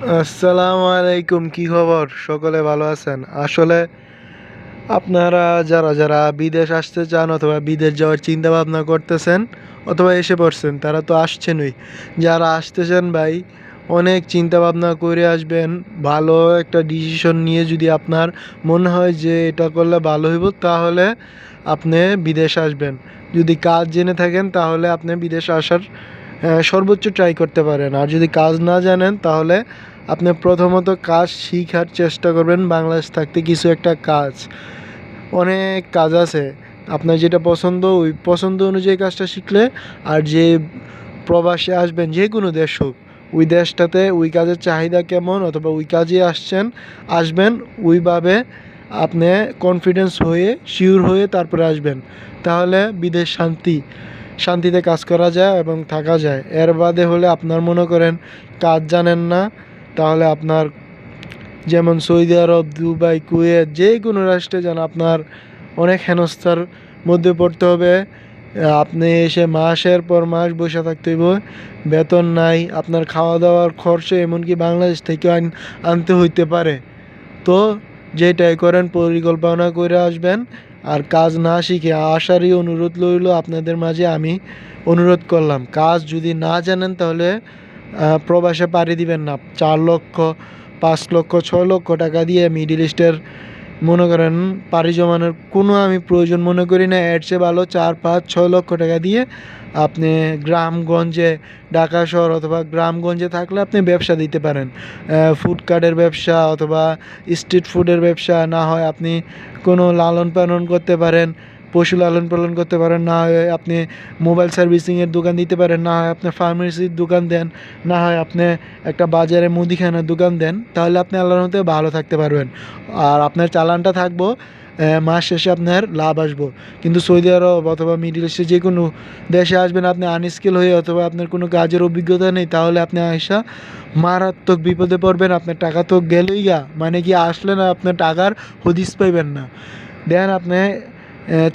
আসসালামু আলাইকুম, কি খবর? সকলে ভালো আছেন? আসলে আপনারা যারা যারা বিদেশ আসতে চান অথবা বিদেশ যাওয়ার চিন্তা ভাবনা করতেছেন অথবা এসে পড়ছেন তারা তো আসছেনই। যারা আসতেছেন ভাই, অনেক চিন্তা ভাবনা করে আসবেন। ভালো একটা ডিসিশন নিয়ে যদি আপনার মনে হয় যে এটা করলে ভালো হইব, তাহলে আপনি বিদেশ আসবেন। যদি কাজ জেনে থাকেন তাহলে আপনি বিদেশ আসার সর্বোচ্চ ট্রাই করতে পারেন। আর যদি কাজ না জানেন তাহলে আপনি প্রথমত কাজ শিখার চেষ্টা করবেন। বাংলাদেশ থাকতে কিছু একটা কাজ, অনেক কাজ আছে। আপনার যেটা পছন্দ ওই পছন্দ অনুযায়ী কাজটা শিখলে, আর যে প্রবাসে আসবেন যে কোনো দেশ হোক, ওই দেশটাতে ওই কাজের চাহিদা কেমন অথবা ওই কাজে আসবেন ওইভাবে আপনি কনফিডেন্স হয়ে শিওর হয়ে তারপরে আসবেন। তাহলে বিদেশ শান্তিতে কাজ করা যায় এবং থাকা যায়। এর বাদে হলে আপনার মনে করেন কাজ জানেন না, তাহলে আপনার যেমন সৌদি আরব, দুবাই, কুয়েত যে কোনো রাষ্ট্রে যান, আপনার অনেক হেনস্থার মধ্যে পড়তে হবে। আপনি এসে মাসের পর মাস বসে থাকতে হইব, বেতন নাই, আপনার খাওয়া দাওয়ার খরচ এমনকি বাংলাদেশ থেকে আনতে হইতে পারে। তো যেটাই করেন পরিকল্পনা করে আসবেন। আর কাজ না শিখে আসারই অনুরোধ রইল আপনাদের মাঝে। আমি অনুরোধ করলাম, কাজ যদি না জানেন তাহলে প্রবাসে পাড়ি দিবেন না। 4 লক্ষ, 5 লক্ষ, 6 লক্ষ টাকা দিয়ে মিডিল ইস্টের মনে করেন পাড়ি জমানোর কোনো আমি প্রয়োজন মনে করি না। এর চেয়ে ভালো 4, 5, 6 লক্ষ টাকা দিয়ে আপনি গ্রামগঞ্জে, ঢাকা শহর অথবা গ্রামগঞ্জে থাকলে আপনি ব্যবসা দিতে পারেন। ফুডকার্টের ব্যবসা অথবা স্ট্রিট ফুডের ব্যবসা, না হয় আপনি কোনো লালন পালন করতে পারেন, পশু লালন পালন করতে পারেন, না হয় আপনি মোবাইল সার্ভিসিংয়ের দোকান দিতে পারেন, না হয় আপনি ফার্মেসির দোকান দেন, না হয় আপনি একটা বাজারে মুদিখানার দোকান দেন। তাহলে আপনি আল্লাহর মধ্যে ভালো থাকতে পারবেন আর আপনার চালানটা থাকবো, মাস শেষে আপনার লাভ আসবো। কিন্তু সৌদি আরব অথবা মিডিল ইস্টে যে কোনো দেশে আসবেন আপনি আনস্কিল হয়ে অথবা আপনার কোনো কাজের অভিজ্ঞতা নেই, তাহলে আপনি আইসা মারাত্মক বিপদে পড়বেন। আপনার টাকা তো গেলই গা, মানে কি আসলে না আপনার টাকার হদিস পাইবেন না। দেন আপনি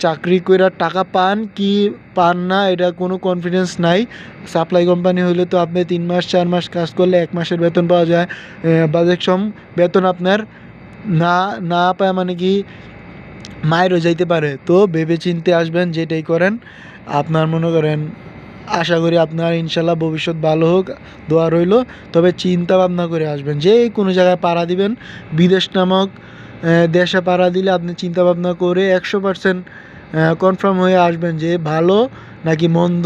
চাকরি কইরা টাকা পান কি পান না এটা কোনো কনফিডেন্স নাই। সাপ্লাই কোম্পানি হইলে তো আপনি 3 মাস 4 মাস কাজ করলে 1 মাসের বেতন পাওয়া যায়। বাজেট সম বেতন আপনার না না পায়, মানে কি মায়েরও যাইতে পারে। তো ভেবে চিন্তে আসবেন, যেটাই করেন আপনার মনে করেন আশা করি আপনার ইনশাল্লাহ ভবিষ্যৎ ভালো হোক, দোয়া রইল। তবে চিন্তা ভাবনা করে আসবেন। যে কোনো জায়গায় পাড়া দিবেন, বিদেশ নামক দেশে পাড়া দিলে আপনি চিন্তা ভাবনা করে 100% কনফার্ম হয়ে আসবেন যে ভালো নাকি মন্দ।